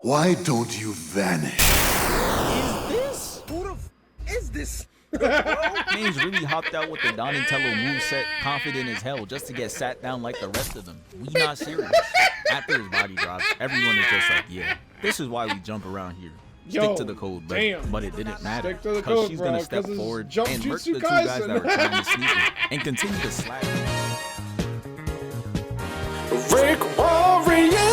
Why don't you vanish? Is this? Who the f is this? Man's really hopped out with the Donatello moveset, confident as hell, just to get sat down like the rest of them. We not serious. After his body drops, everyone is just like, yeah, this is why we jump around here. Stick to the code, but it didn't matter. Because she's going to step forward and murk the two guys that were trying to sneak her and continue to slap her. RickWa reacts.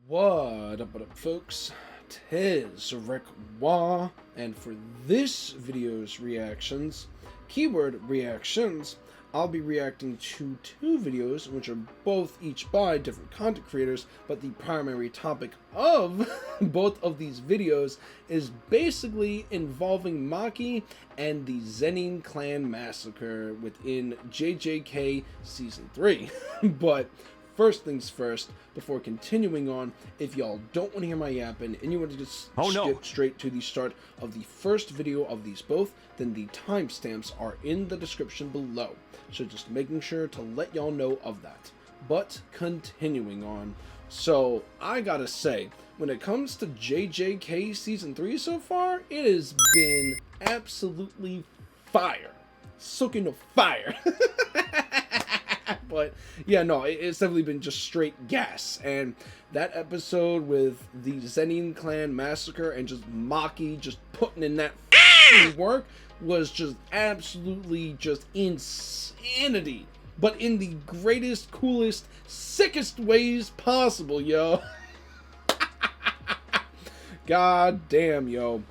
What up, folks? Tis RickWa, and for this video's reactions, keyword reactions, I'll be reacting to two videos, which are both each by different content creators, but the primary topic of both of these videos is basically involving Maki and the Zenin Clan Massacre within JJK Season 3. But first things first, before continuing on, if y'all don't want to hear my yapping and you want to just skip straight to the start of the first video of these both, then the timestamps are in the description below. So just making sure to let y'all know of that. But continuing on, so I gotta say, when it comes to JJK Season 3 so far, it has been absolutely fire. Soaking the fire. But yeah, no, it's definitely been just straight gas. And that episode with the Zenin Clan Massacre and just Maki just putting in that work was just absolutely just insanity. But in the greatest, coolest, sickest ways possible, yo. God damn, yo.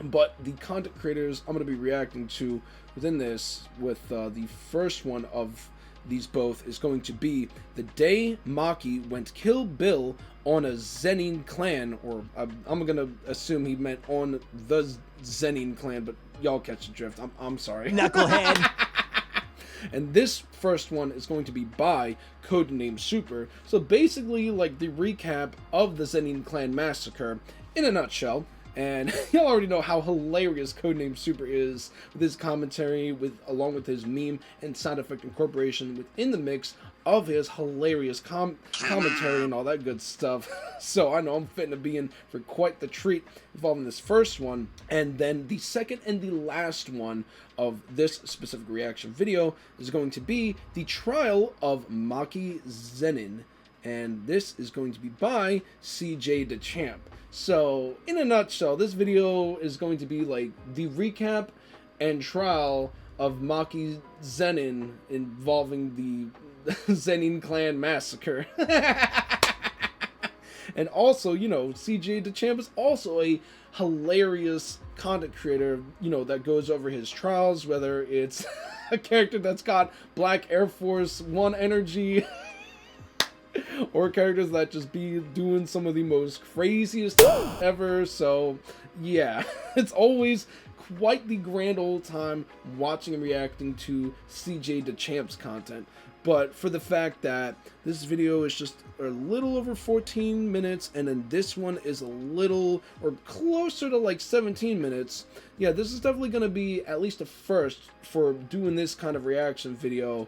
But the content creators I'm going to be reacting to within this with the first one of these both is going to be the day Maki went kill Bill on a Zenin clan, or I'm gonna assume he meant on the Zenin clan, but y'all catch the drift. I'm sorry. Knucklehead. And this first one is going to be by Codenamesuper. So basically, like the recap of the Zenin Clan Massacre in a nutshell. And y'all already know how hilarious Codenamesuper is with his commentary, along with his meme and sound effect incorporation within the mix of his hilarious commentary and all that good stuff. So I know I'm fitting to be in for quite the treat involving this first one. And then the second and the last one of this specific reaction video is going to be the trial of Maki Zenin. And this is going to be by CJ Dachamp. So, in a nutshell, this video is going to be like the recap and trial of Maki Zenin involving the Zenin Clan Massacre. And also, you know, CJ Dachamp is also a hilarious content creator, you know, that goes over his trials, whether it's a character that's got Black Air Force One energy, or characters that just be doing some of the most craziest stuff ever. So yeah, it's always quite the grand old time watching and reacting to CJ Dachamp's content. But for the fact that this video is just a little over 14 minutes, and then this one is a little or closer to like 17 minutes, yeah, this is definitely going to be at least a first for doing this kind of reaction video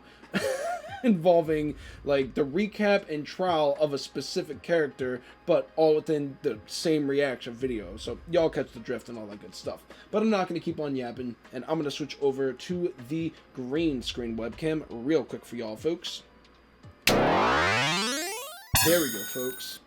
involving like the recap and trial of a specific character, but all within the same reaction video. So y'all catch the drift and all that good stuff. But I'm not going to keep on yapping, and I'm going to switch over to the green screen webcam real quick for y'all folks. There we go, folks.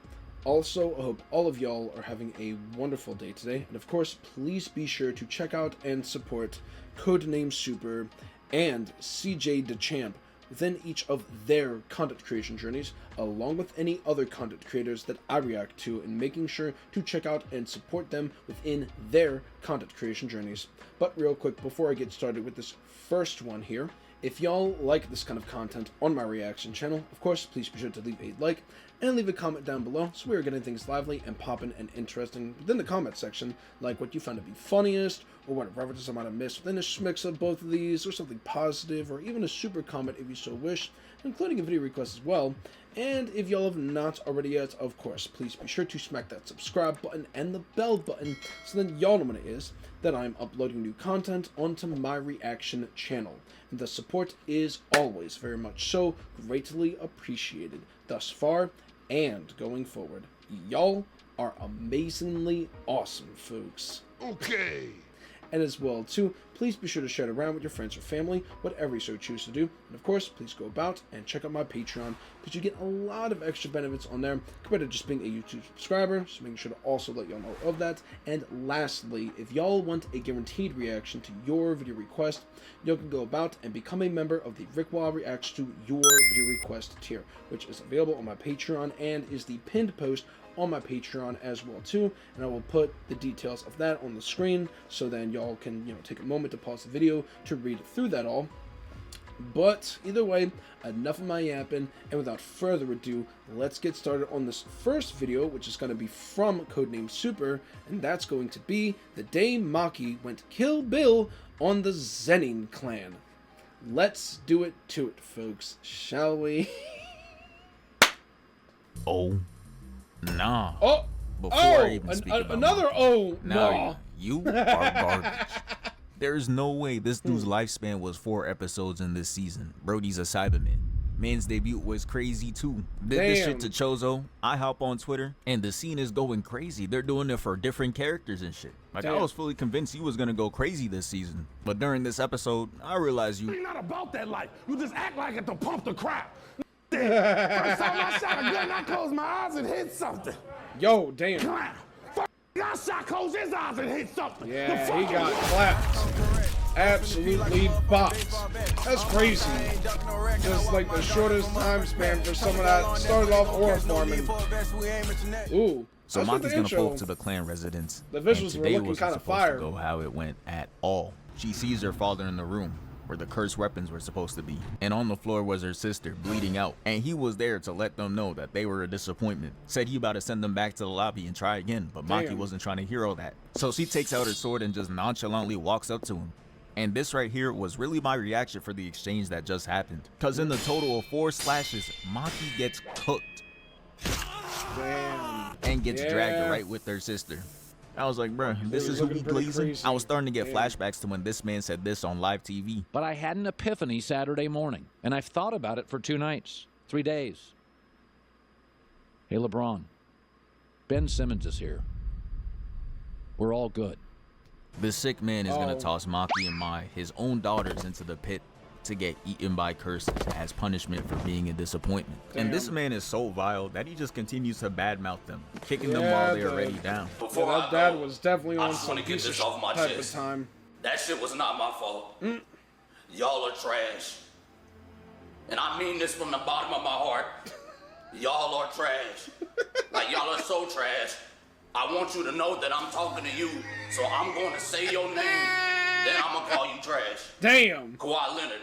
Also, I hope all of y'all are having a wonderful day today. And of course, please be sure to check out and support Codenamesuper and CJ Dachamp within each of their content creation journeys, along with any other content creators that I react to, and making sure to check out and support them within their content creation journeys. But real quick, before I get started with this first one here, if y'all like this kind of content on my reaction channel, of course, please be sure to leave a like and leave a comment down below, so we are getting things lively and poppin' and interesting within the comment section, like what you found to be funniest, or what references I might have missed within a mix of both of these, or something positive, or even a super comment if you so wish, including a video request as well. And if y'all have not already yet, of course, please be sure to smack that subscribe button and the bell button so then y'all know when it is that I'm uploading new content onto my reaction channel. And the support is always very much so greatly appreciated thus far and going forward. Y'all are amazingly awesome, folks. Okay. And as well, too, please be sure to share it around with your friends or family, whatever you so choose to do. And of course, please go about and check out my Patreon, because you get a lot of extra benefits on there compared to just being a YouTube subscriber, so making sure to also let y'all know of that. And lastly, if y'all want a guaranteed reaction to your video request, y'all can go about and become a member of the RickWa Reacts to Your Video Request tier, which is available on my Patreon and is the pinned post on my Patreon as well too, and I will put the details of that on the screen so then y'all can, take a moment to pause the video to read through that all. But either way, enough of my yapping, and without further ado, let's get started on this first video, which is going to be from Codenamesuper, and that's going to be the day Maki went Kill Bill on the Zenin Clan. Let's do it to it, folks, shall we? Oh. Nah. Oh, Before I even speak about another Maki, oh, now nah. you are garbage. There's no way this dude's lifespan was 4 episodes in this season. Brody's a Cyberman. Man's debut was crazy too. Did this shit to Chozo. I hop on Twitter and the scene is going crazy. They're doing it for different characters and shit. Like, I was fully convinced he was gonna go crazy this season. But during this episode, I realized You're not about that life. You just act like it to pump the crap. First time I shot a gun, I closed my eyes and hit something. Yo, damn. I shot, closed his eyes and hit something. Yeah, he got clapped. Absolutely bopped. That's crazy. Just like the shortest time span for someone that started off horror farming. Ooh. So Maki's gonna pull up to the clan residence. The visuals were looking kind of fire. Go how it went at all. She sees her father in the room where the cursed weapons were supposed to be, and on the floor was her sister bleeding out, and he was there to let them know that they were a disappointment. Said he about to send them back to the lobby and try again, but Maki wasn't trying to hear all that. So she takes out her sword and just nonchalantly walks up to him. And this right here was really my reaction for the exchange that just happened, because in the total of 4 slashes, Maki gets cooked. Damn. And gets dragged right with her sister. I was like, bruh, this is who we glazing? I was starting to get flashbacks to when this man said this on live TV. But I had an epiphany Saturday morning, and I've thought about it for 2 nights, 3 days. Hey, LeBron, Ben Simmons is here. We're all good. The sick man is gonna toss Maki and Mai, his own daughters, into the pit to get eaten by curses as punishment for being a disappointment. And this man is so vile that he just continues to badmouth them, kicking them while they're already down. That dad was definitely on some get piece this of off my type chest. of time. That shit was not my fault. Y'all are trash. And I mean this from the bottom of my heart. Y'all are trash. Like, y'all are so trash. I want you to know that I'm talking to you. So I'm going to say your name. Then I'm going to call you trash. Damn. Kawhi Leonard.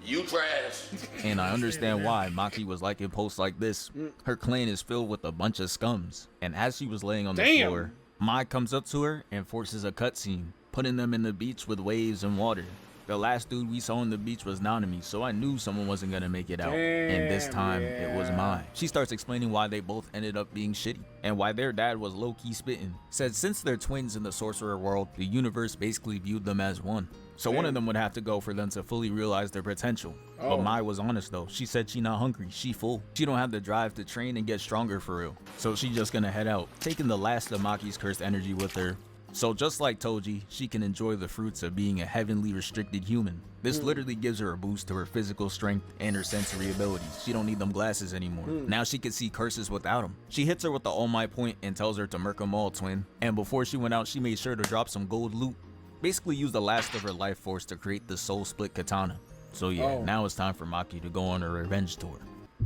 You trash. And I understand why Maki was liking posts like this. Her clan is filled with a bunch of scums. And as she was laying on the floor, Mai comes up to her and forces a cutscene, putting them in the beach with waves and water. The last dude we saw on the beach was Nanami, so I knew someone wasn't gonna make it out. And this time, it was Mai. She starts explaining why they both ended up being shitty, and why their dad was low-key spitting. Said since they're twins in the sorcerer world, the universe basically viewed them as one. So one of them would have to go for them to fully realize their potential. But Mai was honest though. She said she not hungry, she full. She don't have the drive to train and get stronger for real. So she just gonna head out, taking the last of Maki's cursed energy with her. So just like Toji, she can enjoy the fruits of being a heavenly restricted human. This literally gives her a boost to her physical strength and her sensory abilities. She don't need them glasses anymore. Now she can see curses without them. She hits her with the All Might point and tells her to murk them all, twin. And before she went out, she made sure to drop some gold loot. Basically used the last of her life force to create the soul split katana. So yeah, now it's time for Maki to go on her revenge tour.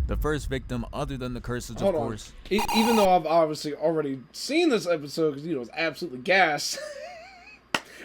The first victim, other than the curses, of course. Even though I've obviously already seen this episode, because, it's absolutely gas.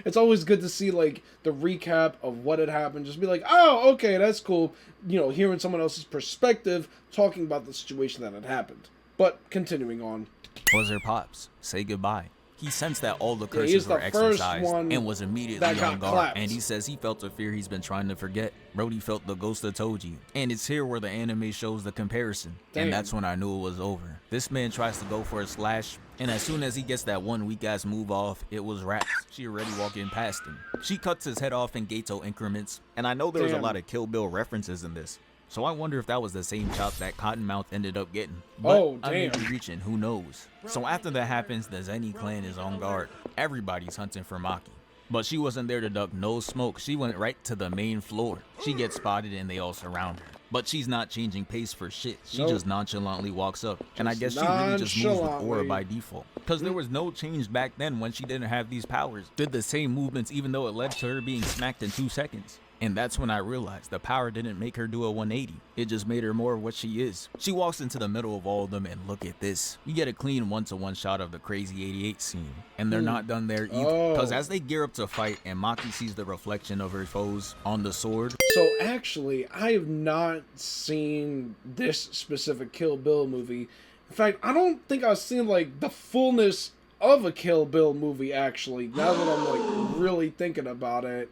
It's always good to see, like, the recap of what had happened. Just be like, oh, okay, that's cool. Hearing someone else's perspective, talking about the situation that had happened. But, continuing on. Was her pops. Say goodbye. He sensed that all the Yeah, he's curses were the first exercised one and was immediately that got on guard. clapped. And he says he felt a fear he's been trying to forget. Brody felt the ghost of Toji. And it's here where the anime shows the comparison. Damn. And that's when I knew it was over. This man tries to go for a slash, and as soon as he gets that one weak-ass move off, it was wraps. She already walking past him. She cuts his head off in Gato increments, and I know there was a Damn. lot of Kill Bill references in this. So I wonder if that was the same chop that Cottonmouth ended up getting. But Oh, I may damn. be reaching, who knows? So after that happens, the Zenin clan is on guard. Everybody's hunting for Maki. But she wasn't there to duck no smoke. She went right to the main floor. She gets spotted and they all surround her. But she's not changing pace for shit. She Nope. just nonchalantly walks up. And I guess she really just moves with aura nonchalantly. by default. Because there was no change back then when she didn't have these powers. Did the same movements even though it led to her being smacked in 2 seconds. And that's when I realized the power didn't make her do a 180. It just made her more of what she is. She walks into the middle of all of them and look at this. We get a clean 1-to-1 shot of the crazy 88 scene. And they're not done there either. Because as they gear up to fight and Maki sees the reflection of her foes on the sword. So actually, I have not seen this specific Kill Bill movie. In fact, I don't think I've seen like the fullness of a Kill Bill movie actually. Now that I'm like really thinking about it.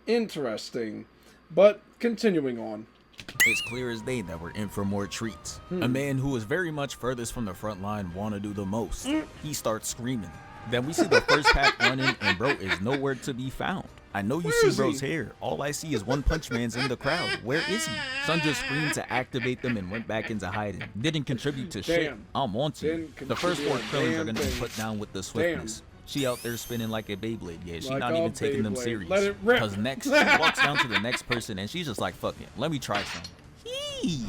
Interesting. But continuing on. It's clear as day that we're in for more treats. A man who is very much furthest from the front line wanna do the most. He starts screaming. Then we see the first pack running and bro is nowhere to be found. I know you Where see is bro's he? hair. All I see is One Punch Man's in the crowd. Where is he? Son just screamed to activate them and went back into hiding. Didn't contribute to shit. Damn. I'm on to you. Didn't The first 4 contribute a Krillins are damn gonna be thing. put down with the swiftness. She out there spinning like a Beyblade. Yeah, she Like not a even taking them Beyblade. serious. Let it rip. Cause next, she walks down to the next person and she's just like, fuck it, let me try some. He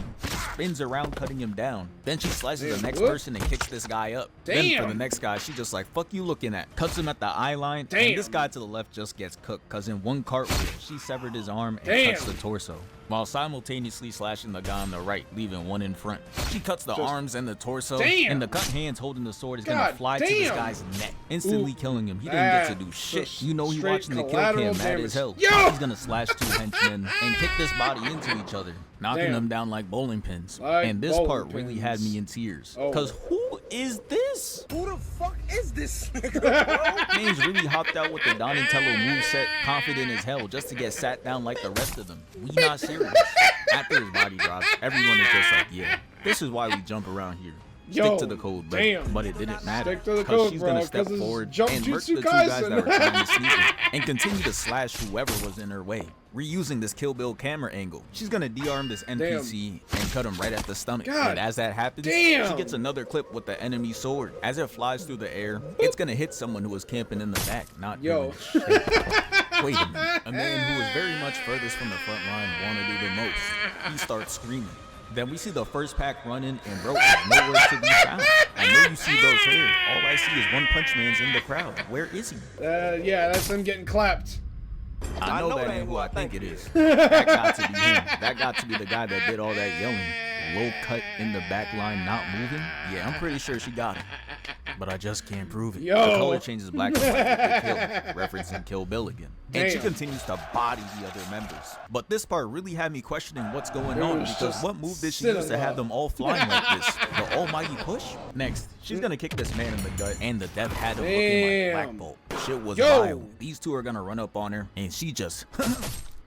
spins around cutting him down. Then she slices Damn, the next what? person and kicks this guy up. Then for the Damn. next guy, she just like, fuck you looking at. Cuts him at the eye line. Damn. And this guy to the left just gets cooked. Cause in one cartwheel, she severed his arm and Damn. cuts the torso. While simultaneously slashing the guy on the right, leaving one in front. She cuts the Just- arms and the torso. Damn. And the cut hands holding the sword is God gonna fly to this damn. guy's neck, instantly Ooh, killing him. He didn't get to do that's shit. just You know he straight watching the kill collateral cam mad damage. as hell. Yo! He's gonna slash 2 henchmen and kick this body into each other, knocking Damn. them down like bowling pins. Like And this bowling part really had pins. me in tears. Oh. Cause who is this? Who the fuck is this nigga? Man's really hopped out with the Donatello moveset, confident as hell, just to get sat down like the rest of them. We not serious. After his body drops, everyone is just like, yeah, this is why we jump around here. Yo, Stick to the code, but, damn. but it didn't matter. Stick to the 'cause code, she's bro, gonna step 'cause it's forward Jump and murk the Jutsu 2 guys that Kaisen. were trying to sneak her, and continue to slash whoever was in her way. Reusing this Kill Bill camera angle, she's gonna de-arm this NPC and cut him right at the stomach. God and as that happens, damn. she gets another clip with the enemy sword. As it flies through the air, it's gonna hit someone who was camping in the back, not Yo. doing shit. Wait a minute. A man who is very much furthest from the front line wanna do the most. He starts screaming. Then we see the first pack running and bro is nowhere to be found. I know you see bro's hair. All I see is One Punch Man's in the crowd. Where is he? Yeah, that's him getting clapped. I know that ain't who I think it is. That got to be him. That got to be the guy that did all that yelling. Low cut in the back line, not moving. Yeah, I'm pretty sure she got him. But I just can't prove it. Yo. The color changes black and white with the kill, referencing Kill Bill again. And she Damn. continues to body the other members. But this part really had me questioning what's going on, was because just what move did she use to cinema. have them all flying like this? The almighty push? Next, she's gonna kick this man in the gut, and the death had him looking like Black Damn. Bolt. Shit was Yo. wild. These 2 are gonna run up on her, and she just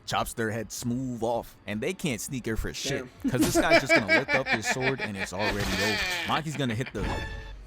chops their head smooth off, and they can't sneak her for shit, because this guy's just gonna lift up his sword and it's already over. Maki's gonna hit the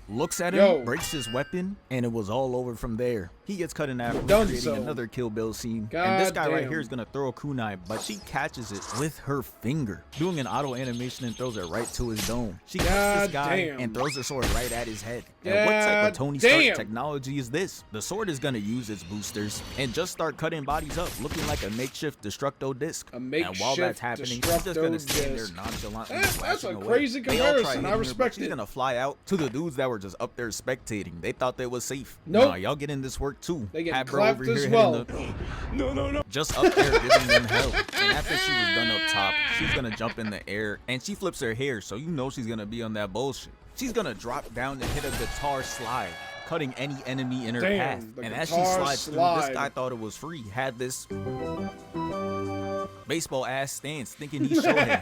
looks at him, Yo. breaks his weapon, and it was all over from there. He gets cut in half, Done creating so. another Kill Bill scene. And this guy right Goddamn. here is gonna throw a kunai, but she catches it with her finger, doing an auto animation and throws it right to his dome. She cuts this guy Goddamn. and throws the sword right at his head. And what type of Tony Goddamn. Stark technology is this? The sword is gonna use its boosters and just start cutting bodies up, looking like a makeshift Destructo disc. A And while that's makeshift happening, she's just gonna Destructo stand there disc. nonchalantly. That's slashing a away. crazy They all try comparison. I hitting her, but respect she's it. gonna fly out to the dudes that were just up there spectating. They thought they was safe. Nope. Nah, y'all get in this work too. They get Had bro clapped over as here well. hitting the just up there giving them hell. And after she was done up top, she's gonna jump in the air and she flips her hair, so you know she's gonna be on that bullshit. She's gonna drop down and hit a guitar slide, cutting any enemy in her Damn, path. the And as she guitar slides through, slide. this guy thought it was free. Had this baseball ass stance, thinking he showed him.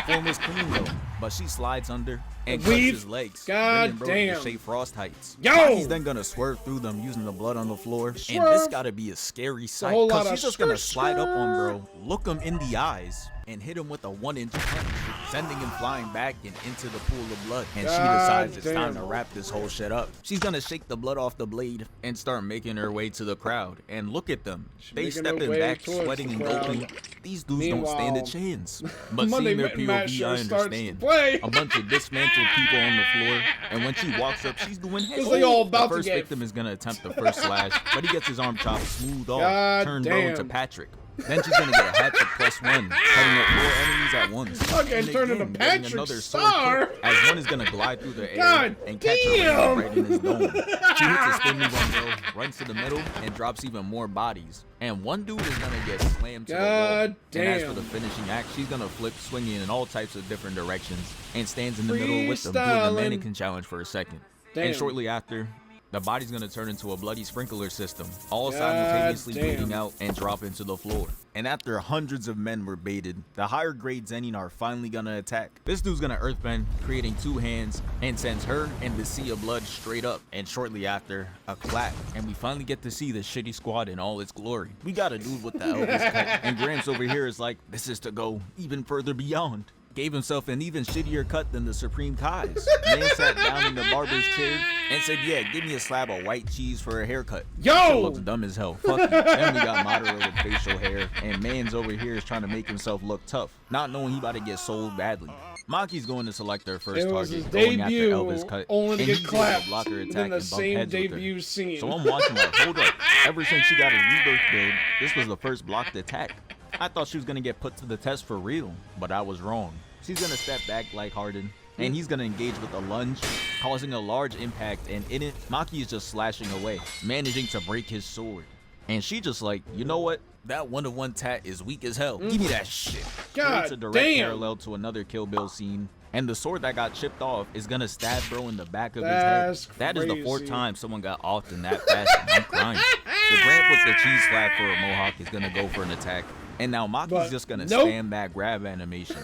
Form was clean though, but she slides under and cuts Weave. his legs, God bringing bro damn. to shape frost heights. Yo! He's then gonna swerve through them using the blood on the floor, and this Swerve. gotta be a scary sight, whole lot cause of she's just gonna skirt, slide up on skirt. bro, look him in the eyes, and hit him with a 1-inch punch, sending him flying back and into the pool of blood. And she God decides it's time damn. to wrap this whole shit up. She's gonna shake the blood off the blade and start making her way to the crowd. And look at them. They making her stepping way back, towards sweating the and crowd. gulping. These dudes don't stand a Meanwhile, chance. But Monday seeing their Night Matt POV, show I starts to understand. play. A bunch of dismantled people on the floor, and when she walks up, she's doing head. they all The about to first get- victim is gonna attempt the first slash, but he gets his arm chopped smooth off, God turns bro damn. into Patrick. Then she's gonna get a hat trick +1, cutting up 4 enemies at once. Okay, And turn into again, getting Patrick another sword Star. kick, as one is gonna glide through the air God and catch damn. her right in his dome. She hits a spin move on bro, runs to the middle, and drops even more bodies. And one dude is gonna get slammed to the wall. God And as for damn. the finishing act, she's gonna flip, swinging in all types of different directions, and stands in the middle with them, doing the Freestyling. mannequin challenge for a second. Damn. And shortly after, the body's gonna turn into a bloody sprinkler system, all God simultaneously damn. bleeding out and drop into the floor. And after hundreds of men were baited, the higher grade Zenin are finally gonna attack. This dude's gonna earthbend, creating 2 hands, and sends her and the sea of blood straight up. And shortly after, a clap, and we finally get to see the shitty squad in all its glory. We got a dude with the Elvis cut, and Gramps over here is like, this is to go even further beyond. Gave himself an even shittier cut than the Supreme Kai's. Man sat down in the barber's chair and said, yeah, give me a slab of white cheese for a haircut. Yo! Shit looks dumb as hell. Fuck you. Then we got Madara with facial hair, and man's over here is trying to make himself look tough, not knowing he about to get sold badly. Maki's going to select their first It was target, his going debut, after Elvis cut, only to and get he's able clapped to block her in attack the and bump same heads with her. debut scene. So I'm watching like, hold up. Ever since she got a rebirth build, this was the first blocked attack. I thought she was gonna get put to the test for real, but I was wrong. She's gonna step back like Harden, and he's gonna engage with a lunge, causing a large impact, and in it, Maki is just slashing away, managing to break his sword. And she just like, you know what? That 1-to-1 tat is weak as hell. Give me that shit. God It's a direct damn. parallel to another Kill Bill scene. And the sword that got chipped off is gonna stab bro in the back of That's his head. That is the 4th crazy. time someone got offed in that fashion. I'm crying. The Gramp with the cheese slap for a mohawk is gonna go for an attack. And now Maki's But just gonna nope. spam that grab animation.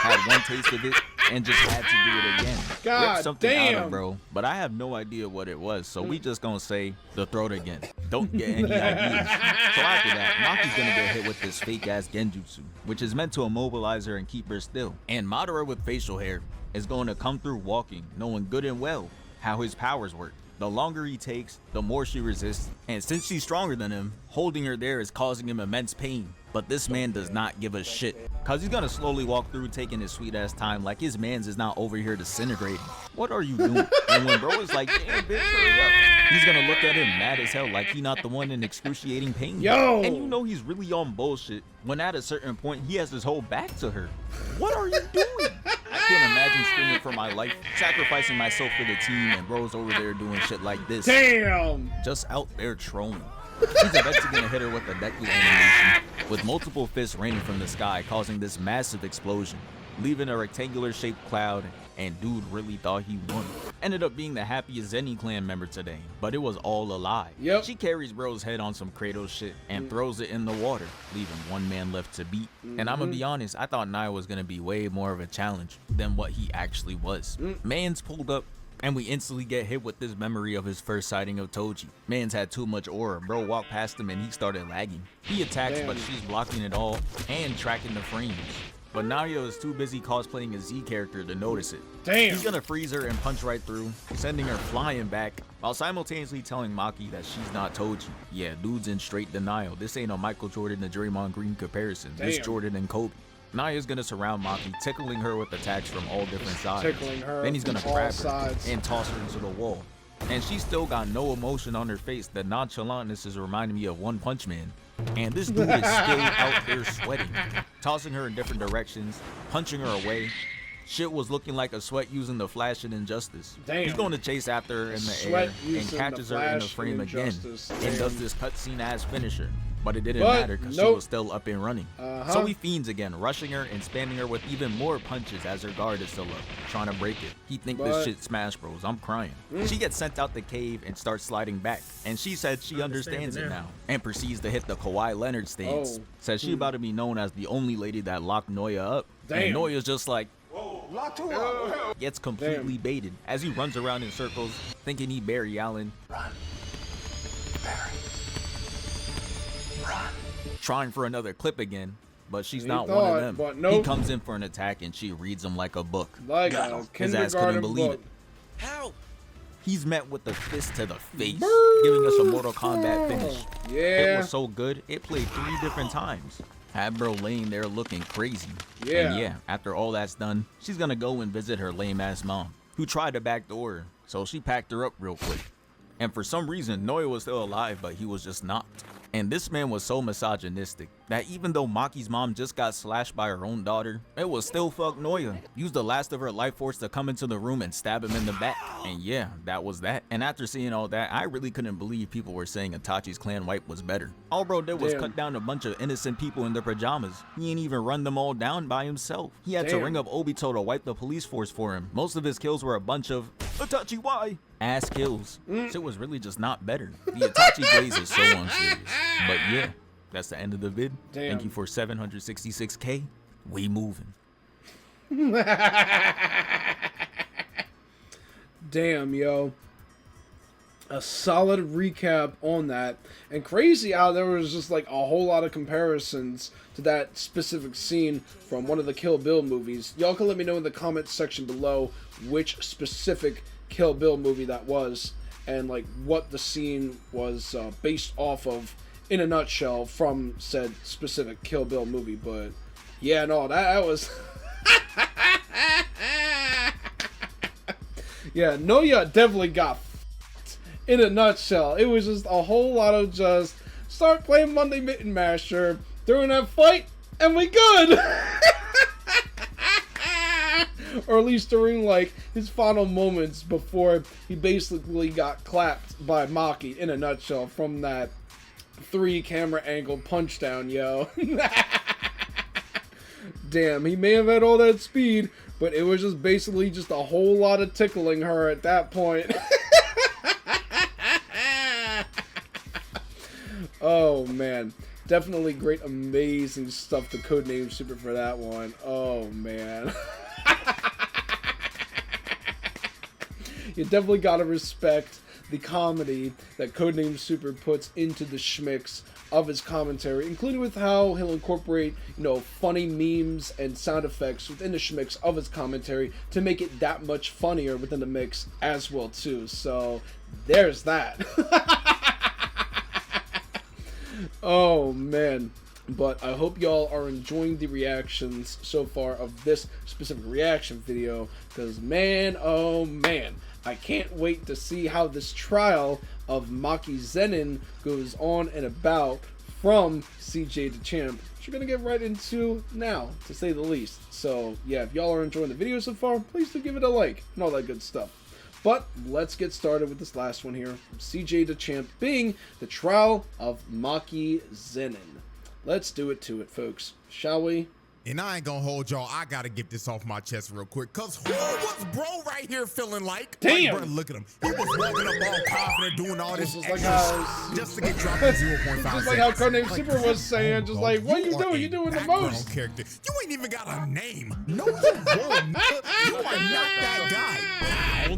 Had one taste of it and just had to do it again. God Rip something out damn. of bro, but I have no idea what it was, so we just gonna say the throat again. Don't get any ideas. So after that, Maki's gonna get hit with this fake ass genjutsu, which is meant to immobilize her and keep her still. And Madara with facial hair is going to come through walking, knowing good and well how his powers work. The longer he takes, the more she resists, and since she's stronger than him, holding her there is causing him immense pain. But this man does not give a shit, cause he's gonna slowly walk through taking his sweet ass time like his mans is not over here disintegrating. What are you doing? And when bro is like, damn bitch, hurry up, he's gonna look at him mad as hell like he not the one in excruciating pain. Yo! And you know he's really on bullshit when at a certain point he has his whole back to her. What are you doing? I can't imagine screaming for my life, sacrificing myself for the team, and bro's over there doing shit like this. Damn. Just out there trolling. He's eventually gonna hit her with the Deku animation, with multiple fists raining from the sky, causing this massive explosion, leaving a rectangular shaped cloud, and dude really thought he won. Ended up being the happiest Zenin Clan member today, but it was all a lie. Yep. She carries bro's head on some Kratos shit and throws it in the water, leaving one man left to beat. And I'm gonna be honest, I thought Nai was gonna be way more of a challenge than what he actually was. Man's pulled up, and we instantly get hit with this memory of his first sighting of Toji. Man's had too much aura. Bro walked past him and he started lagging. He attacks, Damn. but she's blocking it all and tracking the frames. But Naruto is too busy cosplaying a Z character to notice it. Damn. He's gonna freeze her and punch right through, sending her flying back, while simultaneously telling Maki that she's not Toji. Yeah, dude's in straight denial. This ain't a Michael Jordan and Draymond Green comparison. This Damn. Jordan and Kobe. Naya's gonna surround Maki, tickling her with attacks from all different sides. Tickling her Then he's gonna from all grab her sides. and toss her into the wall. And she's still got no emotion on her face. The nonchalantness is reminding me of One Punch Man. And this dude is still out there sweating, tossing her in different directions, punching her away. Shit was looking like a sweat using the Flash in Injustice. Damn. He's going to chase after her in the Sweat air and using catches the her in the Flash frame in again Injustice. and Damn. does this cutscene ass finisher. But it didn't But matter because she nope. was still up and running. Uh-huh. So he fiends again, rushing her and spamming her with even more punches as her guard is still up, trying to break it. He think But- this shit Smash Bros. I'm crying. She gets sent out the cave and starts sliding back. And she said she understands it now and proceeds to hit the Kawhi Leonard stance. Oh. Says she about to be known as the only lady that locked Noya up. And Noya's just like, Lock too loud. gets completely baited as he runs around in circles, thinking he Barry Allen. Run. Barry. Run. Trying for another clip again, but she's He not thought, one of them. but He nope. comes in for an attack and she reads him like a book. Like a His ass couldn't kindergarten believe book. it. Help. He's met with the fist to the face, giving us a Mortal Kombat finish. It Yeah. was so good, it played 3 different times. Had bro laying there looking crazy. Yeah. And yeah, after all that's done, she's gonna go and visit her lame-ass mom, who tried to backdoor her, so she packed her up real quick. And for some reason, Noya was still alive, but he was just not. And this man was so misogynistic that even though Maki's mom just got slashed by her own daughter, it was still fuck Noya. Used the last of her life force to come into the room and stab him in the back. And yeah, that was that. And after seeing all that, I really couldn't believe people were saying Itachi's clan wipe was better. All bro did was cut down a bunch of innocent people in their pajamas. He ain't even run them all down by himself. He had to ring up Obito to wipe the police force for him. Most of his kills were a bunch of Itachi why? Ass kills. Shit was really just not better. The Itachi glaze is so unserious. But yeah, that's the end of the vid. Thank you for 766K. We moving. Damn, yo. A solid recap on that. And crazy how there was just like a whole lot of comparisons to that specific scene from one of the Kill Bill movies. Y'all can let me know in the comments section below which specific Kill Bill movie that was and like what the scene was based off of in a nutshell from said specific Kill Bill movie. But yeah, no, that was yeah, Noya definitely got in a nutshell. It was just a whole lot of just start playing Monday Mitten Masher during that fight and we good. Or at least during like his final moments before he basically got clapped by Maki in a nutshell from that 3 camera angle punch down, yo. Damn, he may have had all that speed, but it was just basically just a whole lot of tickling her at that point. Oh man, definitely great, amazing stuff to Codenamesuper for that one. Oh man. You definitely gotta respect the comedy that Codenamesuper puts into the schmicks of his commentary, including with how he'll incorporate, you know, funny memes and sound effects within the schmicks of his commentary to make it that much funnier within the mix as well too. So there's that. Oh man. But I hope y'all are enjoying the reactions so far of this specific reaction video, because man, oh man, I can't wait to see how this trial of Maki Zenin goes on and about from CJ Dachamp, which we're going to get right into now, to say the least. So yeah, if y'all are enjoying the video so far, please do give it a like and all that good stuff. But let's get started with this last one here, from CJ Dachamp, being the trial of Maki Zenin. Let's do it to it, folks, shall we? And I ain't gonna hold y'all. I gotta get this off my chest real quick. Cause who was bro right here feeling like? Damn! Like, bro, look at him. He was walking up all confident, doing all this Just like extra how- just to get dropped in 0.5 Just like how seconds. Codenamesuper was saying, just like, what you doing? You doing the most. Character. You ain't even got a name. No, you won't. You are not that guy.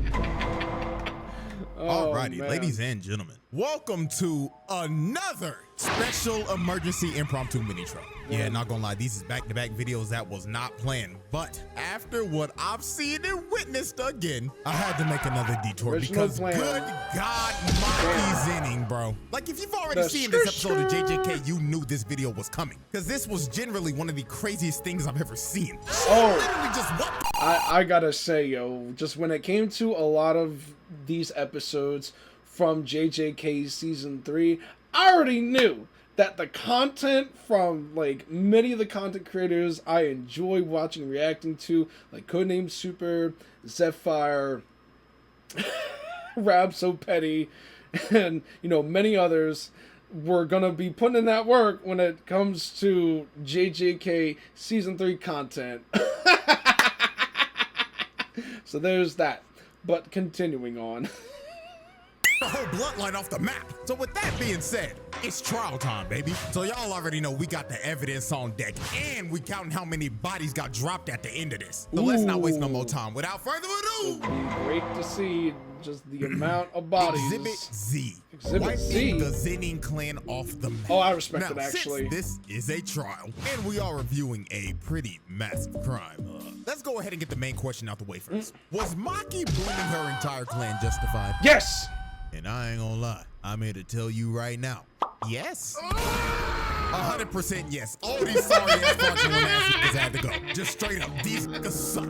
Oh, Alrighty, man. ladies and gentlemen, welcome to another special emergency impromptu mini trial. Yeah, not gonna lie, these is back-to-back videos that was not planned, but after what I've seen and witnessed again, I had to make another detour Original because plan. good God, Maki's inning, bro. Like, if you've already seen this episode of JJK, you knew this video was coming, because this was generally one of the craziest things I've ever seen. Oh. Literally just what? I gotta say, yo, just when it came to a lot of these episodes from JJK's season 3, I already knew that the content from like many of the content creators I enjoy watching and reacting to, like Codenamesuper, Zephyr, Rab So Petty, and you know, many others, were gonna be putting in that work when it comes to JJK season 3 content. So there's that. But continuing on. the whole bloodline off the map. So with that being said, it's trial time, baby. So y'all already know we got the evidence on deck, and we counting how many bodies got dropped at the end of this. So let's not waste no more time. Without further ado, Great to see just the amount of bodies. Exhibit Z. Exhibit Wiping Z. the Zenin clan off the map. Oh, I respect now, it, actually. Since this is a trial, and we are reviewing a pretty massive crime, let's go ahead and get the main question out the way first. Was Maki blaming her entire clan justified? Yes. And I ain't gonna lie, I'm here to tell you right now, yes. 100% yes. All these sorry ass fraudulent ass niggas had to go. Just straight up, these niggas suck.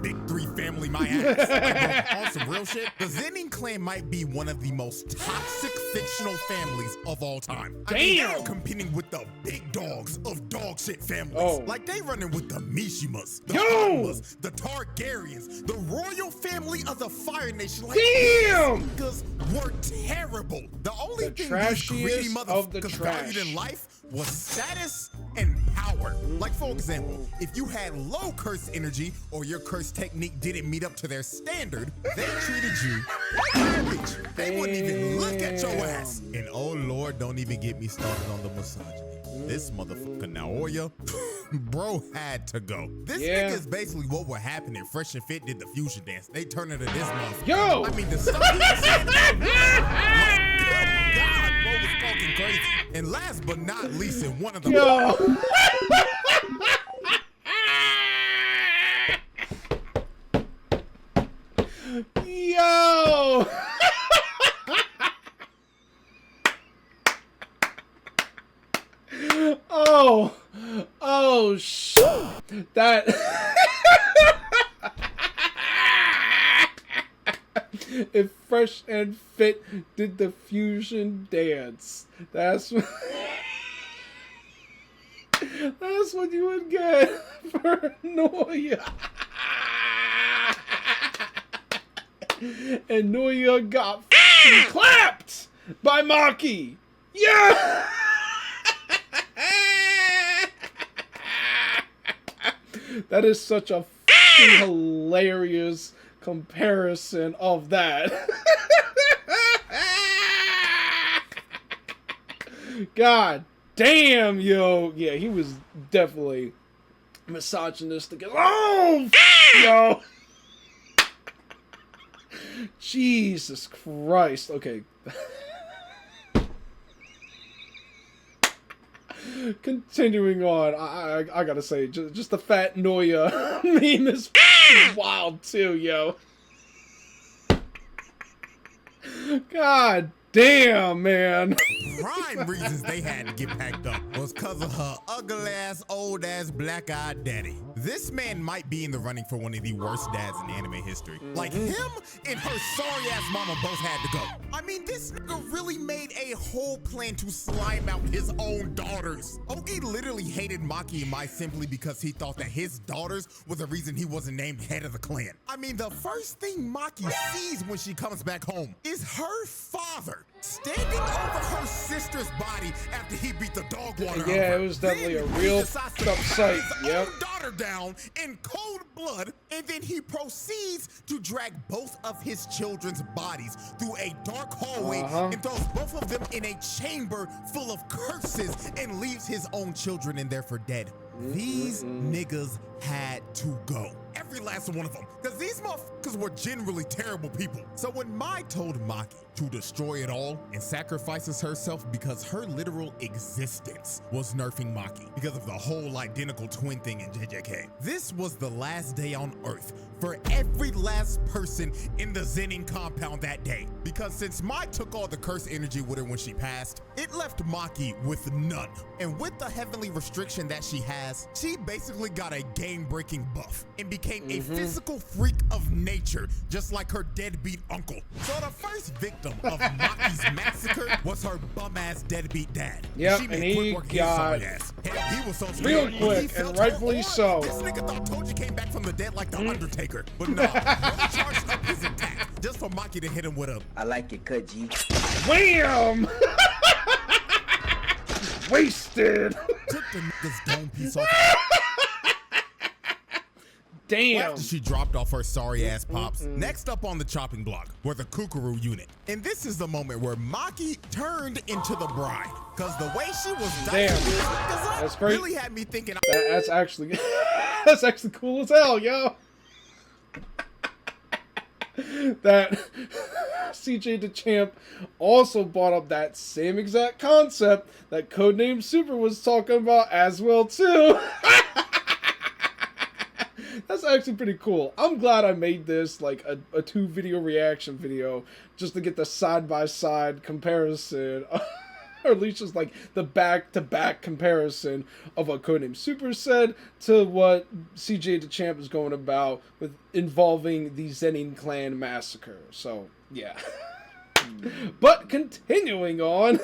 Big three family, my ass. Like, bro, on some real shit, the Zenin clan might be one of the most toxic fictional families of all time. I mean, they're competing with the big dogs of dog shit families. Oh. Like they running with the Mishimas, the Yo! Onnas, the Targaryens, the royal family of the Fire Nation. Like, Damn! these niggas were terrible. The only The thing these greedy trashiest of the motherfuckers valued trash. in life was status and power. Like, for example, if you had low curse energy or your curse technique didn't meet up to their standard, they treated you like garbage. They wouldn't even look at your ass. And oh Lord, don't even get me started on the misogyny. This motherfucker Naoya, bro, had to go. This Yeah. nigga is basically what would happen if Fresh and Fit did the fusion dance. They turn into this motherfucker. Yo! I mean, the stuff he was saying, like, good God, bro was fucking crazy. And last but not least, in one of the Yo. Yo. Oh, shit. That. If Fresh and Fit did the fusion dance, that's what you would get for Noya. And Noya got f***ing clapped by Maki. Yeah. That is such a f***ing hilarious comparison of that. God damn, yo. Yeah, he was definitely misogynistic. Oh, yo. Jesus Christ. Okay. Continuing on, I gotta say, just the fat Noya meme is wild too, yo. God damn, man. prime reasons they had to get packed up was because of her ugly ass, old ass, black eyed daddy. This man might be in the running for one of the worst dads in anime history. Like him and her sorry ass mama both had to go. I mean, this nigga really made a whole plan to slime out his own daughters. Ogi literally hated Maki and Mai simply because he thought that his daughters were the reason he wasn't named head of the clan. I mean, the first thing Maki sees when she comes back home is her father standing over her sister's body after he beat the dog water out of her. Yeah, it was definitely Then a he real decides to tough sight. cut his Yep. own daughter down in cold blood, and then he proceeds to drag both of his children's bodies through a dark hallway and throws both of them in a chamber full of curses and leaves his own children in there for dead. These niggas had to go. Every last one of them. Because these motherfuckers were generally terrible people. So when Mai told Maki to destroy it all and sacrifices herself because her literal existence was nerfing Maki because of the whole identical twin thing in JJK. This was the last day on Earth for every last person in the Zenin compound that day. Because since Mai took all the curse energy with her when she passed, it left Maki with none. And with the heavenly restriction that she has, she basically got a game-breaking buff and became a physical freak of nature, just like her deadbeat uncle. So the first victim of Maki's massacre was her bum-ass deadbeat dad. Yep, She made and he quick work of his got sorry ass. Hell, he was so real scared, he quick, felt and her rightfully aura. so. This nigga thought Toji came back from the dead like the Undertaker. But nah, he charged up his attack just for Maki to hit him with a I like your cut, G. Wham! Wasted. took the nigga's dome piece off. Damn. After she dropped off her sorry ass pops, next up on the chopping block were the CHA-LARIOUS unit. And this is the moment where Maki turned into the bride. Cause the way she was Damn. That's great. really had me thinking That's actually that's actually cool as hell, yo. That CJ Dachamp also brought up that same exact concept that Codenamesuper was talking about as well too. That's actually pretty cool. I'm glad I made this like a 2-video reaction video just to get the side-by-side comparison. Or at least just like the back-to-back comparison of what Codenamesuper said to what CJ Dachamp is going about with involving the Zenin Clan Massacre. So, yeah. But continuing on.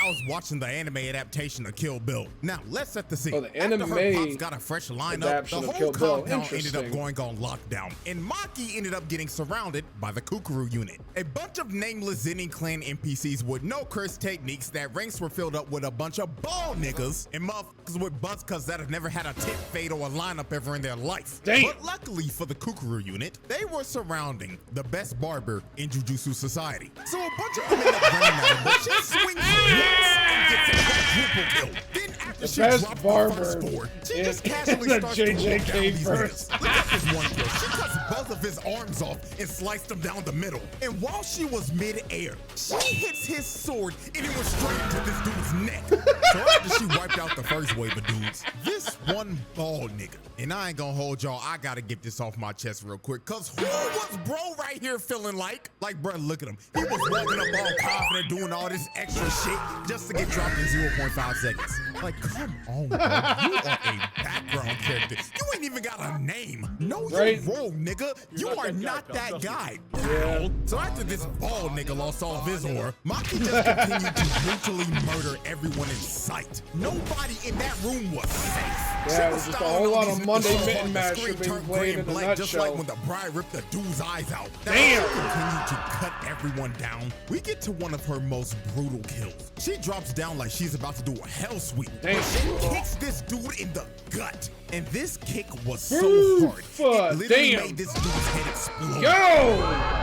I was watching the anime adaptation of Kill Bill. Now, let's set the scene. Oh, the anime After her pops got a fresh lineup, the adaptation of whole Kill Bill. compound ended up Interesting. going on lockdown, and Maki ended up getting surrounded by the CHA-LARIOUS unit. A bunch of nameless Zenin Clan NPCs with no curse techniques that ranks were filled up with a bunch of bald niggas and motherfuckers with butts cause that have never had a tip fade or a lineup ever in their life. Damn. But luckily for the CHA-LARIOUS unit, they were surrounding the best barber in Jujutsu Society. So a bunch of them end up running at her, but she swings once and gets a quadruple kill. Then after she best dropped barber the first four, she is just casually the starts to walk down JJK these verse. niggas. Look at this one kill. She cuts both of his arms off and sliced them down the middle. And while she was mid-air, she hits his sword and it went straight into this dude's neck. So after she wiped out the first wave of dudes, this one bald nigga, and I ain't gonna hold y'all, I gotta get this off my chest real quick, cause who was bro right here feeling like? Like, bro, look at him. He was walking up all confident, doing all this extra shit just to get dropped in 0.5 seconds. Like, come on, bro. You are a background character. You ain't even got a name. Know your role, nigga. You are not that guy. Yeah. So after this bald nigga lost all of his aura, Maki just continued to brutally murder everyone in sight. Nobody in that room was safe. Yeah, it was just a whole lot of Monday Mitten the match screen being turned played gray in and a black, just like nutshell. when the bride ripped the dude's eyes out. Damn. She continued to cut everyone down. We get to one of her most brutal kills. She drops down like she's about to do a hell sweep. Damn. But she kicks this dude in the gut. And this kick was so hard. Fuck, It literally damn. made this dude's head explode. Yo!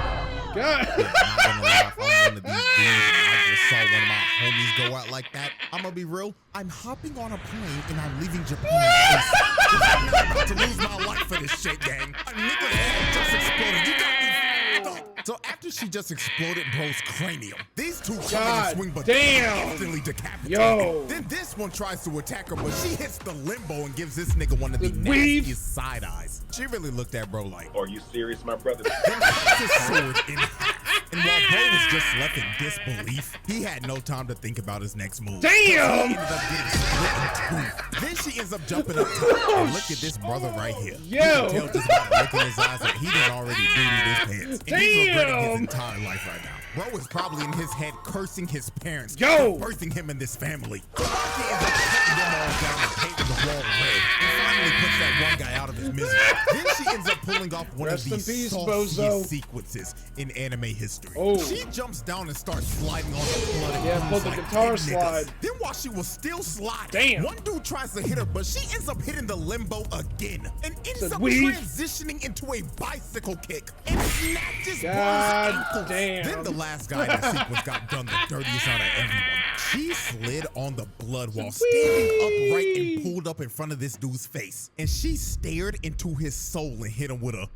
God. Yeah, not gonna lie, if I'm one of these dudes and I just saw one of my homies go out like that, I'm gonna be real. I'm hopping on a plane and I'm leaving Japan. I'm not about to lose my life for this shit, gang. A nigga's head just exploded. You got me fucked up. So after she just exploded bro's cranium, these two come in and swing but damn. instantly decapitate. Yo. Then this one tries to attack her, but she hits the limbo and gives this nigga one of the weave. nastiest side eyes. She really looked at bro like, Are you serious, my brother? then cuts his sword in half. And while Bro was just left in disbelief, he had no time to think about his next move. Damn! He ended up getting split in two. Then she ends up jumping up top. And look at this brother right here. Yo! You can tell just by the look in his eyes that he done already booted his pants. And he's regretting his Damn! entire life right now. Bro is probably in his head cursing his parents Yo! for birthing him in this family. So Maki ends up cutting them all down and painting the wall red. And finally puts that one guy out of his misery. Then she ends up pulling off one Rest of in these peace, sauciest bozo. sequences in anime history. Oh. She jumps down and starts sliding on the blood. Yeah, pull the guitar niggas. slide. Then while she was still sliding, Damn. one dude tries to hit her, but she ends up hitting the limbo again and ends Said up weave. transitioning into a bicycle kick and snatches God Bro's ankles. damn. Then the last guy in the sequence got done the dirtiest out of everyone. She slid on the blood while standing upright and pulled up in front of this dude's face. And she stared into his soul and hit him with a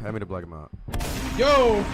Pay me to black him out. Yo!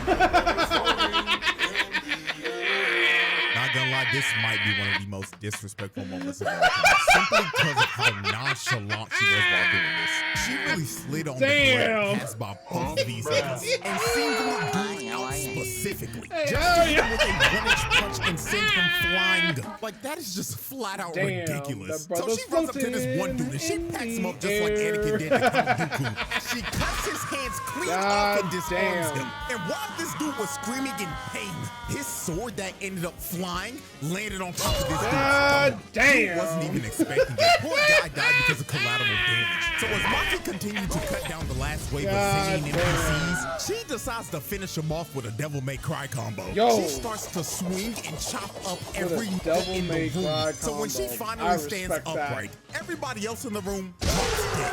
Not gonna lie, this might be one of the most disrespectful moments of all time. Simply because of how nonchalant she was while doing this. She really slid on the blood passed by both of these niggas and seemed to look dude out specifically. Just hit him with a 1-inch punch and send him flying. Like, that is just flat out ridiculous. that So brother's she runs up to this one dude and she packs him up just like Anakin did to Count Dooku. she cuts his hands clean God off and disarms damn. him. And while this dude was screaming in pain, his sword that ended up flying landed on top of this God dude's damn. He wasn't even expecting it. Poor guy died because of collateral damage. So as Maki continued to cut down the last wave of God Zenin NPCs, she decides to finish him off with a Devil May Cry combo. Yo. She starts to swing and chop up every a nigga Devil in May the room. Cry So when she combo. finally I stands respect that. upright, everybody else in the room drops dead.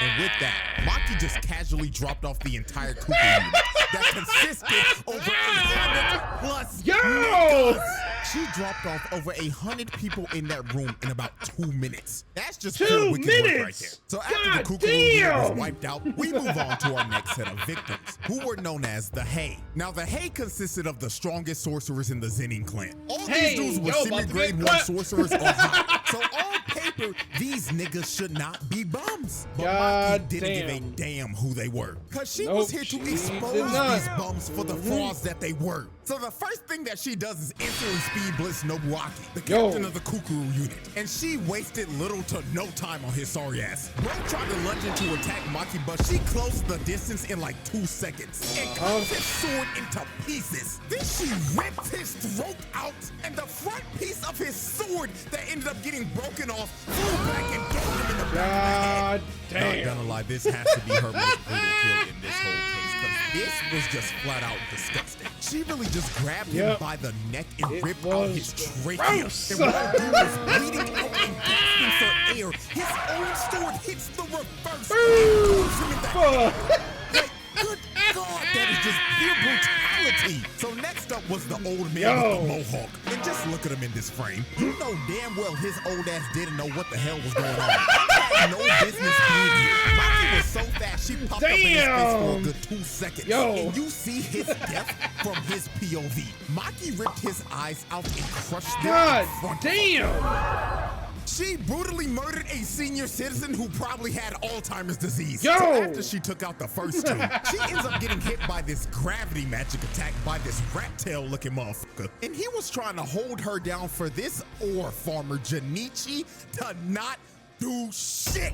And with that, Maki just casually dropped off the entire Kuku unit that consisted over 100 plus Yo! niggas. She dropped off over 100 people in that room in about 2 minutes. That's just 2 pure wicked work right minutes? there. So after God the Kuku unit was damn! wiped out, we move on to our next set of victims, who were known as the HA. Now the HA consisted of the strongest sorcerers in the Zenin clan. All Hey, these dudes were yo, about to semi-grade get 1 cut. sorcerers or higher. So on paper, these niggas should not be bums. But God Maki didn't give a damn. damn who they were. Cause she Nope, was here to she expose did not. these bums for the frauds that they were. So the first thing that she does is instantly speed blitz Nobuaki, the Yo. captain of the Kukuru unit. And she wasted little to no time on his sorry ass. Bro tried to lunge in to attack Maki, but she closed the distance in like 2 seconds and cut his sword into pieces. Then she ripped his throat out, and the front piece of his sword that ended up getting broken off flew back and dove him in the back of the head. God Not damn. gonna lie, this has to be her most brutal kill in this whole case, because this was just flat out disgusting. She really just grabbed him Yep. by the neck and It ripped out was his trachea. gross. And while dude was bleeding out and gasping for air, his own sword hits the reverse and goes him in the head. Like, good God, that is just pure brutality. So next up was the old man Yo. with the mohawk. And just look at him in this frame. You know damn well his old ass didn't know what the hell was going on. He had no business being here. Maki was so fast, she popped up in his face for a good 2 seconds. Yo. And you see his death from his POV. Maki ripped his eyes out and crushed them God in front of him. damn. She brutally murdered a senior citizen who probably had Alzheimer's disease. Yo! So after she took out the first two, she ends up getting hit by this gravity magic attack by this rat tail looking motherfucker. And he was trying to hold her down for this ore farmer Junichi to not do shit.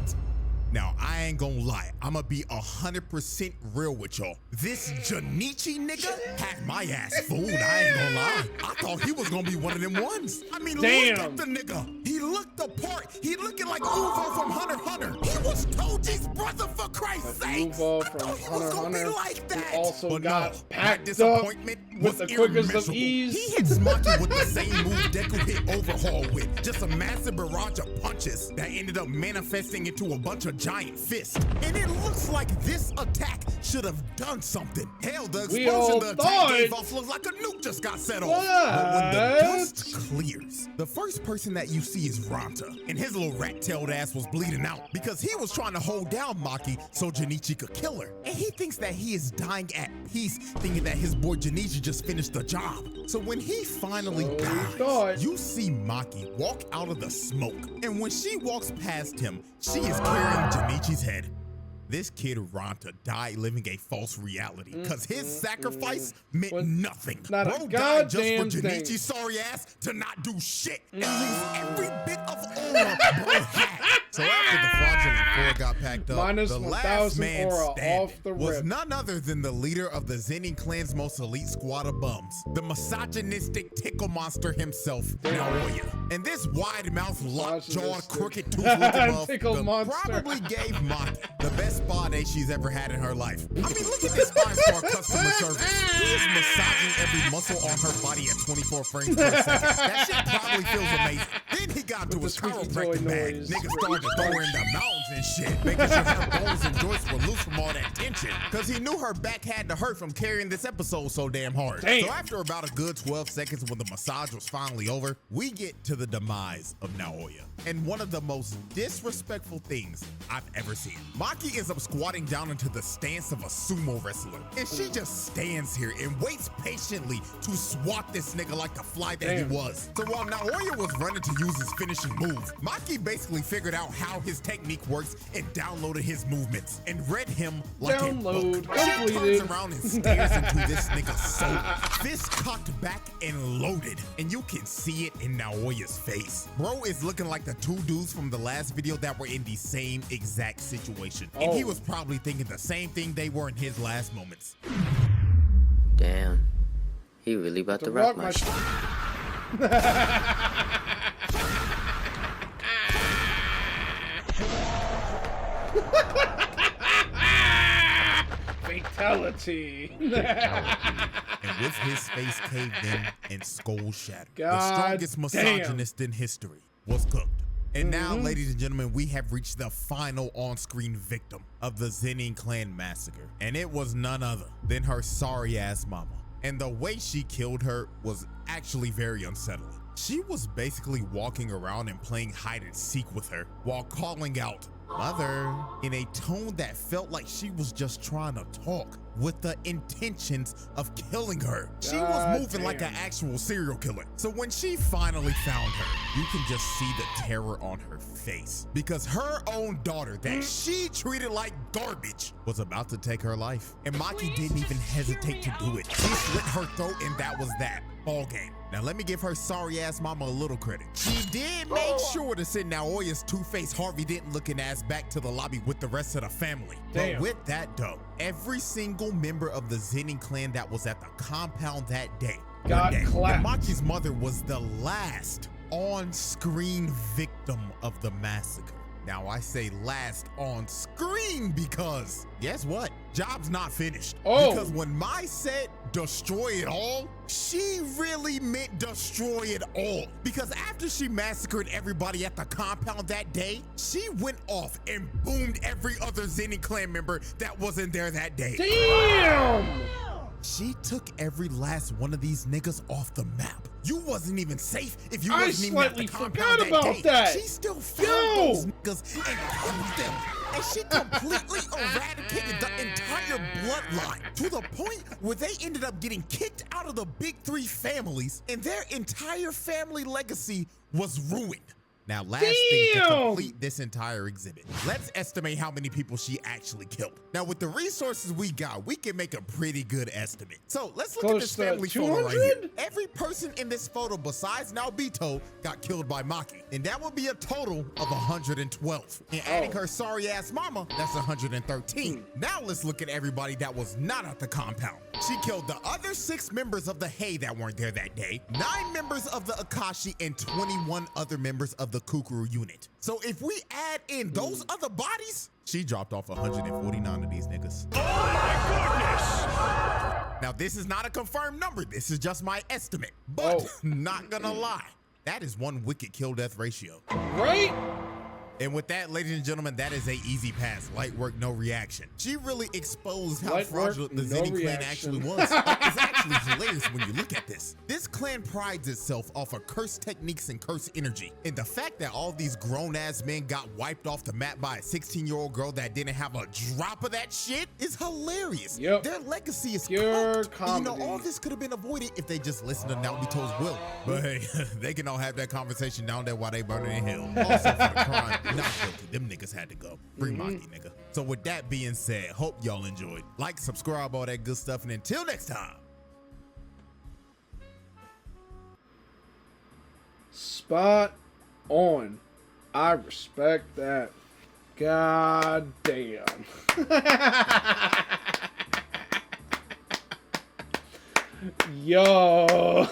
Now, I ain't gonna lie, I'ma be 100% real with y'all. This Junichi nigga had my ass fooled, I ain't gonna lie. I thought he was gonna be one of them ones. I mean, Damn. look at the nigga. He looked the part. He looking like Uvo from Hunter x Hunter. He was Toji's brother, for Christ's sake. Uvo I from thought he Hunter was x gonna be Hunter, like that. who also But got no, packed my disappointment up was with the quickest of immeasurable. ease. He hits Maki with the same move Deku hit Overhaul with. Just a massive barrage of punches that ended up manifesting into a bunch of giant fists. And it looks like this attack should have done something. Hell, the We all explosion the attack thought- gave off looks like a nuke just got set off. But when the What? dust clears, the first person that you see is Ranta. And his little rat-tailed ass was bleeding out because he was trying to hold down Maki so Junichi could kill her. And he thinks that he is dying at peace, thinking that his boy Junichi just finished the job. So when he finally So he dies, thought. you see Maki walk out of the smoke. And when she walks past him, she is carrying Junichi's head. This kid Ranta died living a false reality because his sacrifice meant Was nothing. not a Bro died just for goddamn Junichi's thing. sorry ass to not do shit and lose every bit of aura bro had. So after the fraudulent four got packed up, Minus the last 1,000 man aura standing off the was rip. none other than the leader of the Zenin clan's most elite squad of bums, the misogynistic tickle monster himself, Naoya. And this wide-mouthed, lockjawed, Misogynistic. crooked-toothed Tickle love monster. probably gave Maki the best spa day she's ever had in her life. I mean, look at this 5-star customer service. He is massaging every muscle on her body at 24 frames per second. That shit probably feels amazing. Then he got to With his the squeaky chiropractic toy bag. noise. Niggas started to throw her in the mountains and shit, making sure her bones and joints were loose from all that tension. Cause he knew her back had to hurt from carrying this episode so damn hard. Damn. So after about a good 12 seconds when the massage was finally over, we get to the demise of Naoya. And one of the most disrespectful things I've ever seen. Maki ends up squatting down into the stance of a sumo wrestler. And she just stands here and waits patiently to swat this nigga like the fly that Damn. he was. So while Naoya was running to use his finishing move. Maki basically figured out how his technique works and downloaded his movements and read him like a book. She turns around and stares into this nigga's soul. Fist cocked back and loaded, and you can see it in Naoya's face. Bro is looking like the two dudes from the last video that were in the same exact situation. And he was probably thinking the same thing they were in his last moments. Damn, he really about to rock my shit. Fatality. And with his face caved in and skull shattered, the strongest misogynist in history was cooked. And now, ladies and gentlemen, we have reached the final on-screen victim of the Zenin Clan Massacre. And it was none other than her sorry-ass mama. And the way she killed her was actually very unsettling. She was basically walking around and playing hide and seek with her while calling out, "Mother," in a tone that felt like she was just trying to talk with the intentions of killing her. She was moving like an actual serial killer. So when she finally found her, you can just see the terror on her face because her own daughter that she treated like garbage was about to take her life. And Maki didn't even hesitate to do it. She slit her throat and that was that. Ball game. Now let me give her sorry ass mama a little credit. She did make sure to send Naoya's two-faced Harvey Dent looking ass back to the lobby with the rest of the family. But with that though, every single member of the Zenin clan that was at the compound that day got clapped. Maki's mother was the last on-screen victim of the massacre. Now I say last on screen because guess what? Job's not finished. Because when Mai said destroy it all, she really meant destroy it all. Because after she massacred everybody at the compound that day, she went off and boomed every other Zenin clan member that wasn't there that day. Damn! She took every last one of these niggas off the map. You wasn't even safe if you wasn't even at the compound that day. She still found those niggas and killed them. And she completely eradicated the entire bloodline to the point where they ended up getting kicked out of the big three families and their entire family legacy was ruined. Now, last thing to complete this entire exhibit, let's estimate how many people she actually killed. Now, with the resources we got, we can make a pretty good estimate. So let's look at this family photo right here. Every person in this photo besides Naobito got killed by Maki. And that would be a total of 112. And adding her sorry ass mama, that's 113. Now let's look at everybody that was not at the compound. She killed the other 6 members of the Hay that weren't there that day, 9 members of the Akashi, and 21 other members of the Kukuru unit. So if we add in those other bodies, she dropped off 149 of these niggas. Oh my goodness! Now this is not a confirmed number, this is just my estimate. But not gonna lie, that is one wicked kill death ratio. Right? And with that, ladies and gentlemen, that is a easy pass. Light work, no reaction. She really exposed how fraudulent the Zenin clan actually was. It's actually hilarious when you look at this. This clan prides itself off of cursed techniques and cursed energy. And the fact that all these grown-ass men got wiped off the map by a 16-year-old girl that didn't have a drop of that shit is hilarious. Their legacy is pure comedy. You know, all this could have been avoided if they just listened to Naobito's will. But hey, they can all have that conversation down there while they burning in hell. Also for the crime. Not guilty. Them niggas had to go. Free Maki, nigga. So with that being said, hope y'all enjoyed. Like, subscribe, all that good stuff. And until next time. Spot on. I respect that. God damn. Yo.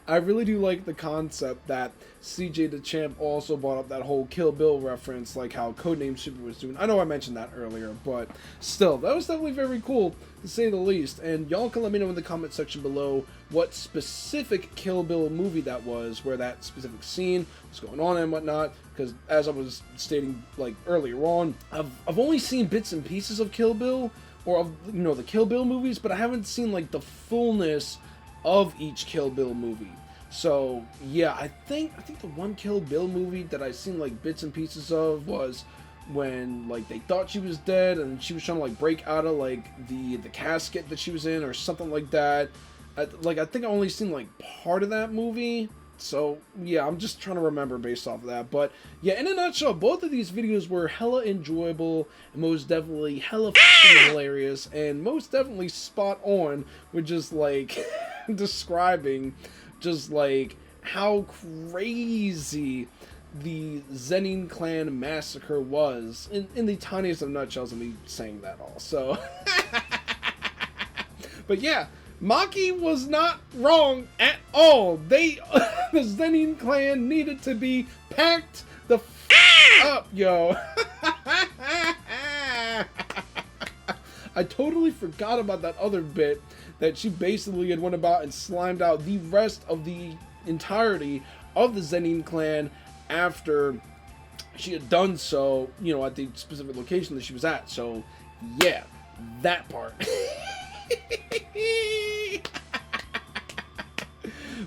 I really do like the concept that CJ Dachamp also brought up that whole Kill Bill reference, like how Codenamesuper was doing. I know I mentioned that earlier, but still, that was definitely very cool, to say the least. And y'all can let me know in the comment section below what specific Kill Bill movie that was, where that specific scene was going on and whatnot, because as I was stating like earlier on, I've only seen bits and pieces of Kill Bill, or of, you know, the Kill Bill movies, but I haven't seen like the fullness of each Kill Bill movie. So yeah, I think the one Kill Bill movie that I seen like bits and pieces of was when like they thought she was dead and she was trying to like break out of like the casket that she was in or something like that. I think I only seen like part of that movie. So, yeah, I'm just trying to remember based off of that. But, yeah, in a nutshell, both of these videos were hella enjoyable and most definitely hella hilarious and most definitely spot on with just, like, describing just, like, how crazy the Zenin Clan Massacre was in the tiniest of nutshells of me saying that all. So, but, yeah. Maki was not wrong at all. The Zenin clan needed to be packed the up, yo. I totally forgot about that other bit that she basically had went about and slimed out the rest of the entirety of the Zenin clan after she had done so, you know, at the specific location that she was at. So, yeah, that part.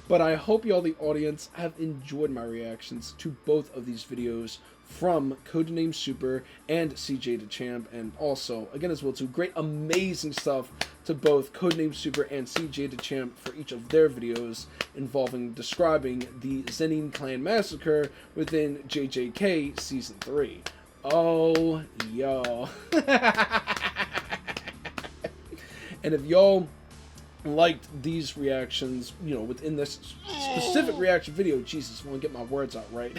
But I hope y'all, the audience, have enjoyed my reactions to both of these videos from Codenamesuper and CJ Dachamp, and also, again as well, too, great amazing stuff to both Codenamesuper and CJ Dachamp for each of their videos involving describing the Zenin Clan Massacre within JJK Season 3. Oh, yo. And if y'all liked these reactions, you know, within this specific reaction video, Jesus, I want to get my words out right.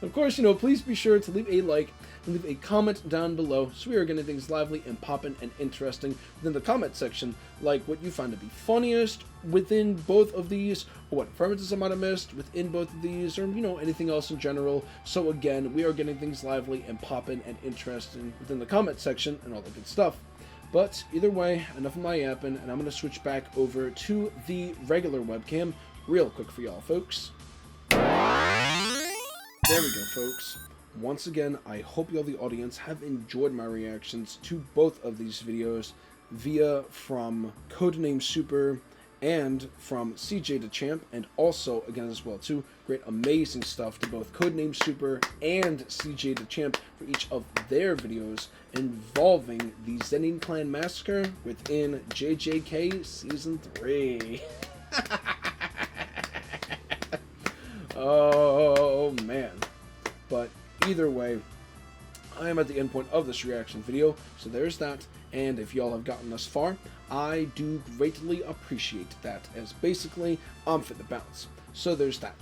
Of course, you know, please be sure to leave a like and leave a comment down below so we are getting things lively and poppin' and interesting within the comment section, like what you find to be funniest within both of these, or what references I might have missed within both of these, or, you know, anything else in general. So again, we are getting things lively and poppin' and interesting within the comment section and all the good stuff. But either way, enough of my yapping, and I'm going to switch back over to the regular webcam real quick for y'all, folks. There we go, folks. Once again, I hope y'all, the audience, have enjoyed my reactions to both of these videos via from Codenamesuper and from CJ Dachamp, and also, again as well, too, great amazing stuff to both Codenamesuper and CJ Dachamp for each of their videos involving the Zenin Clan Massacre within JJK Season 3. Oh, man. But either way, I am at the end point of this reaction video, so there's that. And if y'all have gotten thus far, I do greatly appreciate that, as basically, I'm fit to bounce. So there's that.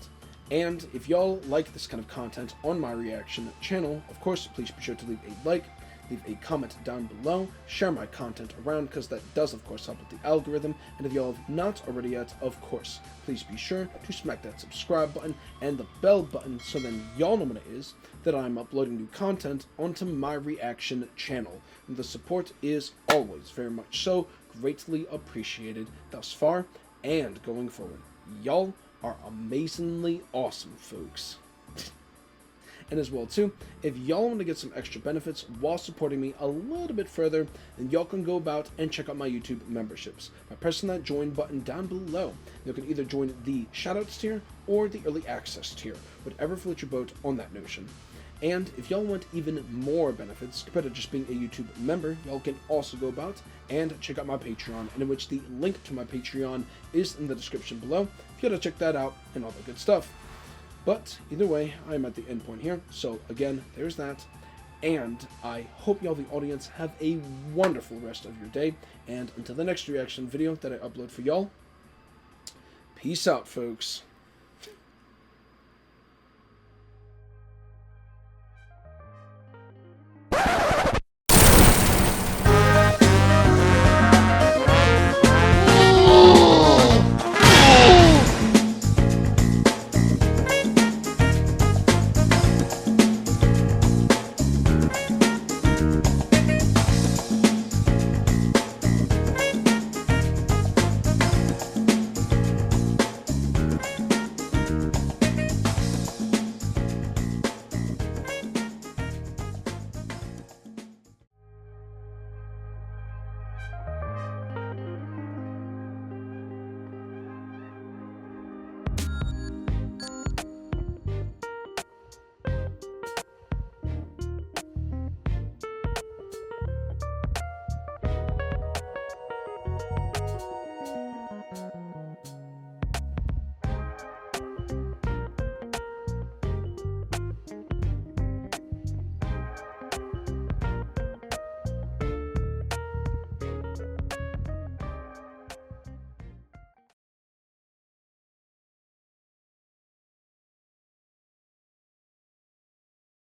And if y'all like this kind of content on my reaction channel, of course, please be sure to leave a like, leave a comment down below, share my content around, because that does, of course, help with the algorithm. And if y'all have not already yet, of course, please be sure to smack that subscribe button and the bell button, so then y'all know when it is that I'm uploading new content onto my reaction channel. And the support is always very much so greatly appreciated thus far and going forward. Y'all are amazingly awesome, folks. And as well, too, if y'all want to get some extra benefits while supporting me a little bit further, then y'all can go about and check out my YouTube memberships by pressing that join button down below. You can either join the Shoutouts tier or the Early Access tier, whatever floats your boat on that notion. And if y'all want even more benefits compared to just being a YouTube member, y'all can also go about and check out my Patreon, and in which the link to my Patreon is in the description below if you gotta check that out and all that good stuff. But either way, I'm at the end point here, so again, there's that. And I hope y'all, the audience, have a wonderful rest of your day. And until the next reaction video that I upload for y'all, peace out, folks.